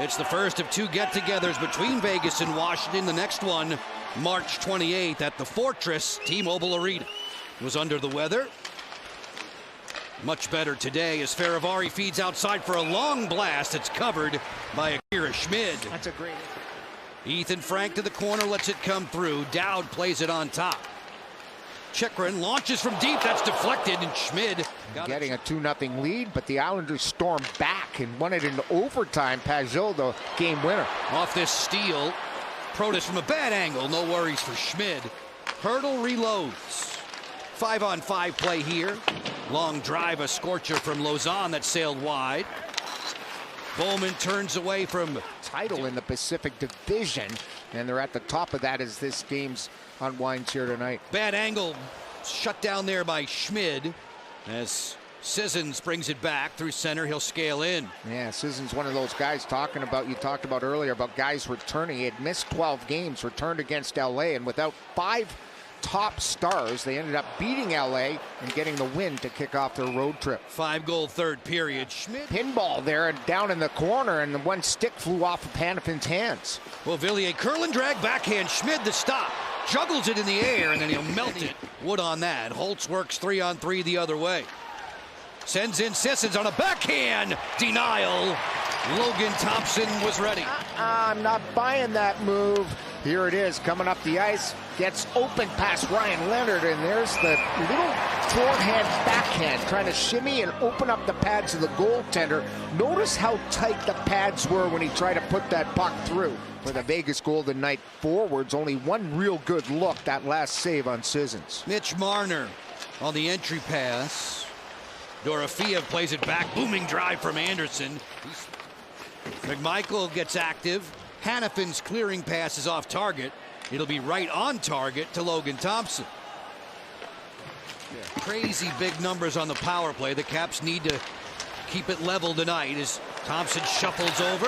It's the first of two get-togethers between Vegas and Washington. The next one, March 28th at the Fortress T-Mobile Arena. Was under the weather. Much better today as Faravari feeds outside for a long blast. It's covered by Akira Schmid. That's a great. Ethan Frank to the corner, lets it come through. Dowd plays it on top. Chychrun launches from deep. That's deflected, and Schmid getting a 2-0 lead, but the Islanders storm back and won it into overtime. Pajot, the game winner. Off this steal. Protas from a bad angle. No worries for Schmid. Hurdle reloads. 5-on-5 play here. Long drive, a scorcher from Lausanne that sailed wide. Bowman turns away from title in the Pacific Division, and they're at the top of that as this game's unwinds here tonight. Bad angle shut down there by Schmid as Sissons brings it back through center. He'll scale in. Yeah, Sissons, one of those guys you talked about earlier about guys returning. He had missed 12 games, returned against LA, and without 5 top stars, they ended up beating LA and getting the win to kick off their road trip. 5-goal third period. Schmid pinball there and down in the corner, and the one stick flew off of Hanifin's hands. Well, Villiers curl and drag backhand. Schmid the stop. Juggles it in the air, and then he'll melt it. Wood on that. Holtz works 3-on-3 the other way. Sends in Sissons on a backhand. Denial. Logan Thompson was ready. I'm not buying that move. Here it is, coming up the ice. Gets open past Ryan Leonard, and there's the little forehand backhand trying to shimmy and open up the pads of the goaltender. Notice how tight the pads were when he tried to put that puck through. For the Vegas Golden Knight forwards, only one real good look, that last save on Sissons. Mitch Marner on the entry pass. Dorofeev plays it back. Booming drive from Anderson. McMichael gets active. Hanifin's clearing pass is off target. It'll be right on target to Logan Thompson. Crazy big numbers on the power play. The Caps need to keep it level tonight as Thompson shuffles over.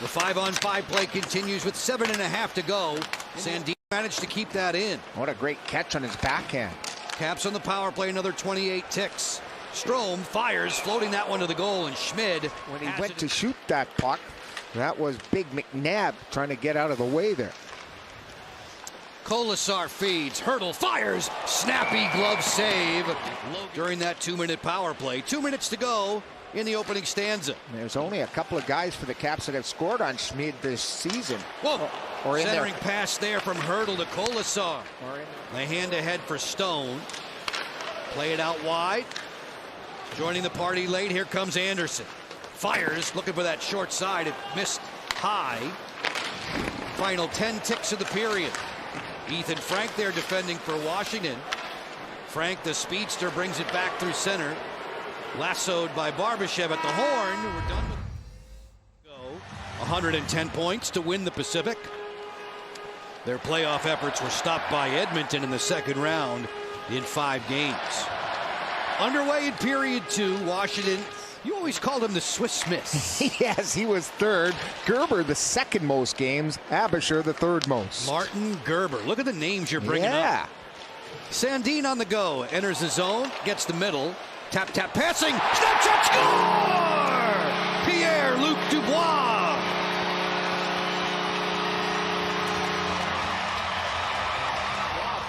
The 5-on-5 play continues with 7.5 to go. Sandin managed to keep that in. What a great catch on his backhand. Caps on the power play, another 28 ticks. Strome fires, floating that one to the goal, and Schmid. When he went to shoot that puck, that was Big McNabb trying to get out of the way there. Kolasar feeds, Hurdle fires, snappy glove save during that 2-minute power play. 2 minutes to go in the opening stanza. There's only a couple of guys for the Caps that have scored on Schmid this season. Whoa! Or in centering there. Pass there from Hurdle to Kolasar. The hand ahead for Stone. Play it out wide. Joining the party late, here comes Anderson. Fires, looking for that short side. It missed high. Final 10 ticks of the period. Ethan Frank there defending for Washington. Frank, the speedster, brings it back through center. Lassoed by Barbashev at the horn. We're done with go. 110 points to win the Pacific. Their playoff efforts were stopped by Edmonton in the second round in 5 games. Underway in period 2, Washington. You always called him the Swiss Miss. Yes, he was third. Gerber, the second most games. Abisher, the third most. Martin Gerber. Look at the names you're bringing up. Sandin on the go. Enters the zone. Gets the middle. Tap, tap, passing. Snapshot score! Pierre Luc Dubois.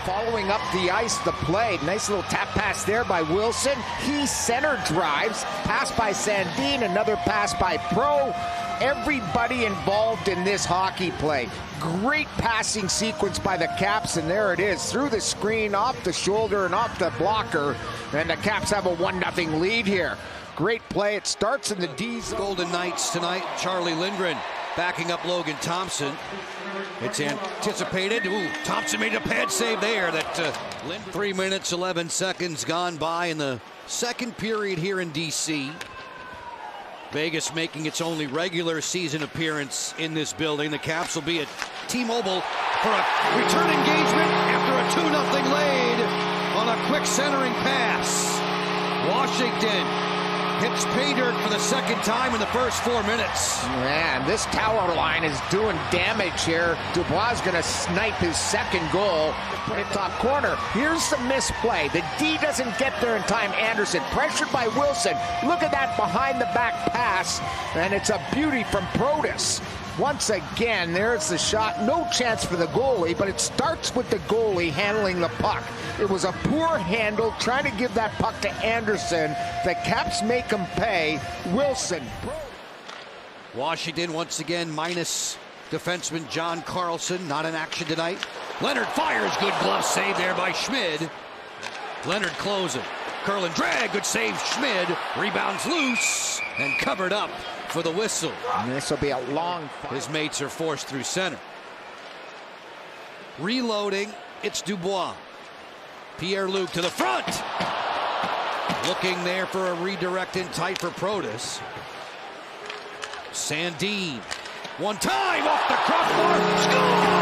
Following up the ice, the play. Nice little tap pass there by Wilson. He center drives. Pass by Sandin. Another pass by Pro. Everybody involved in this hockey play. Great passing sequence by the Caps, and there it is. Through the screen, off the shoulder, and off the blocker. And the Caps have a 1-0 lead here. Great play. It starts in the D's. Golden Knights tonight. Charlie Lindgren backing up Logan Thompson. It's anticipated. Ooh, Thompson made a pad save there. 3 minutes, 11 seconds gone by in the second period here in D.C. Vegas making its only regular season appearance in this building. The Caps will be at T-Mobile for a return engagement after a 2-0 lead on a quick centering pass. Washington Hits pay dirt for the second time in the first 4 minutes. Man, this tower line is doing damage here. Dubois is going to snipe his second goal. Put it top corner. Here's the misplay. The D doesn't get there in time. Anderson pressured by Wilson. Look at that behind the back pass. And it's a beauty from Protas. Once again, there's the shot. No chance for the goalie, but it starts with the goalie handling the puck. It was a poor handle, trying to give that puck to Anderson. The Caps make him pay. Wilson. Washington once again minus defenseman John Carlson. Not in action tonight. Leonard fires. Good glove save there by Schmid. Leonard closing. Curl and drag. Good save. Schmid rebounds loose and covered up for the whistle. And this will be a long fight. His mates are forced through center. Reloading. It's Dubois. Pierre Luc to the front. Looking there for a redirect in tight for Protas. Sandin. One time off the crossbar. Score!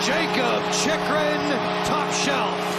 Jakob Chychrun, top shelf.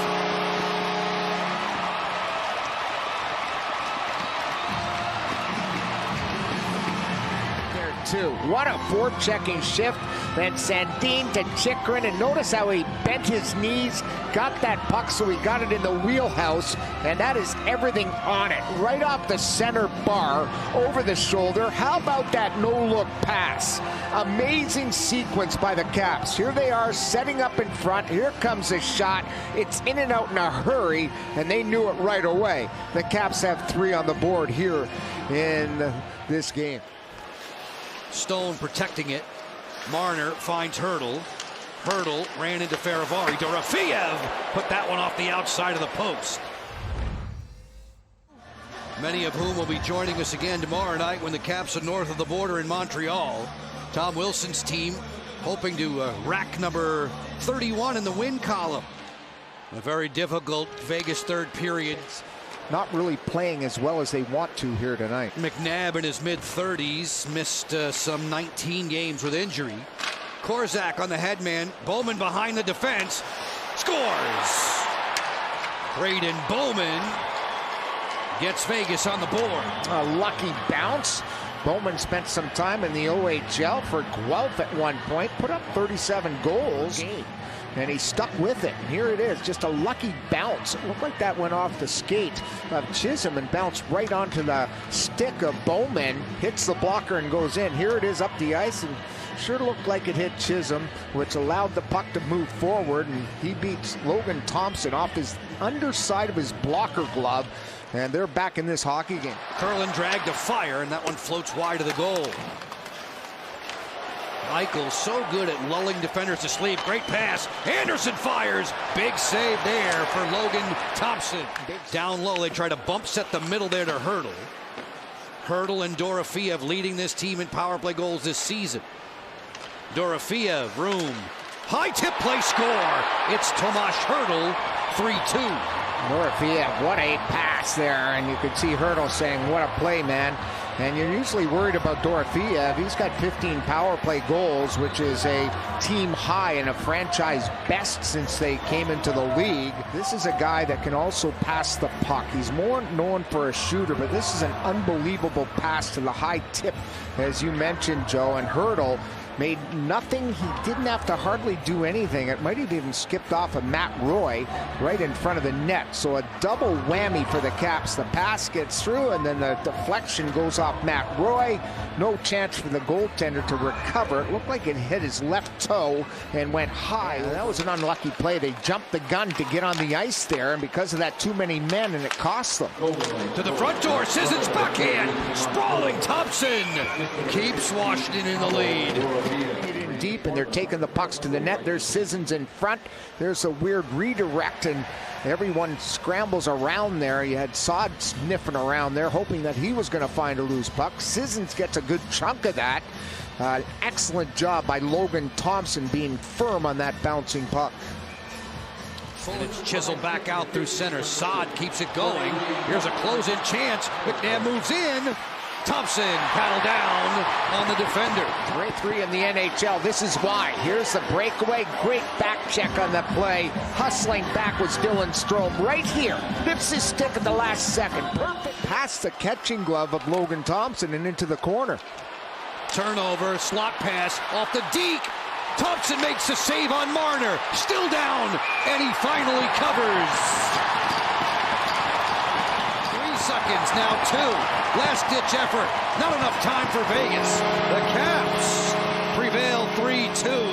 What a forechecking shift. Then Sandin to Chychrun, and notice how he bent his knees, got that puck so he got it in the wheelhouse, and that is everything on it. Right off the center bar, over the shoulder. How about that no-look pass? Amazing sequence by the Caps. Here they are setting up in front. Here comes a shot. It's in and out in a hurry, and they knew it right away. The Caps have 3 on the board here in this game. Stone protecting it. Marner finds Hurdle. Hurdle ran into Faravari. Dorofeev put that one off the outside of the post. Many of whom will be joining us again tomorrow night when the Caps are north of the border in Montreal. Tom Wilson's team hoping to rack number 31 in the win column. A very difficult Vegas third period. Not really playing as well as they want to here tonight. McNabb in his mid-30s missed some 19 games with injury. Korzak on the headman. Bowman behind the defense. Scores! Braden Bowman gets Vegas on the board. A lucky bounce. Bowman spent some time in the OHL for Guelph at one point. Put up 37 goals. And he stuck with it. And here it is, just a lucky bounce. It looked like that went off the skate of Chisholm and bounced right onto the stick of Bowman. Hits the blocker and goes in. Here it is up the ice, and sure looked like it hit Chisholm, which allowed the puck to move forward. And he beats Logan Thompson off his underside of his blocker glove. And they're back in this hockey game. Curlin dragged to fire, and that one floats wide of the goal. Michael so good at lulling defenders to sleep. Great pass. Anderson fires. Big save there for Logan Thompson. Down low, they try to bump set the middle there to Hurdle. Hurdle and Dorofeev leading this team in power play goals this season. Dorofeev, room. High tip play score. It's Tomas Hurdle, 3-2. Dorofeev, what a pass there. And you could see Hurdle saying, what a play, man. And you're usually worried about Dorofeev. He's got 15 power play goals, which is a team high and a franchise best since they came into the league. This is a guy that can also pass the puck. He's more known for a shooter, but this is an unbelievable pass to the high tip, as you mentioned, Joe. And Hurdle made nothing. He didn't have to hardly do anything. It might have even skipped off of Matt Roy right in front of the net. So a double whammy for the Caps. The pass gets through, and then the deflection goes off Matt Roy. No chance for the goaltender to recover. It looked like it hit his left toe and went high. And that was an unlucky play. They jumped the gun to get on the ice there, and because of that, too many men, and it cost them. To the front door, Sissons backhand. Sprawling Thompson keeps Washington in the lead. In deep, and they're taking the pucks to the net. There's Sissons in front. There's a weird redirect, and everyone scrambles around there. You had Saad sniffing around there, hoping that he was going to find a loose puck. Sissons gets a good chunk of that. Excellent job by Logan Thompson being firm on that bouncing puck. And it's chiseled back out through center. Saad keeps it going. Here's a close-in chance. McNabb moves in. Thompson paddled down on the defender. Grade 3 in the NHL. This is why. Here's the breakaway. Great back check on the play. Hustling back was Dylan Strome. Right here. Lifts his stick at the last second. Perfect. Past the catching glove of Logan Thompson and into the corner. Turnover. Slot pass off the deke. Thompson makes the save on Marner. Still down. And he finally covers. 3 seconds, now 2. Last-ditch effort. Not enough time for Vegas. The Caps prevail 3-2.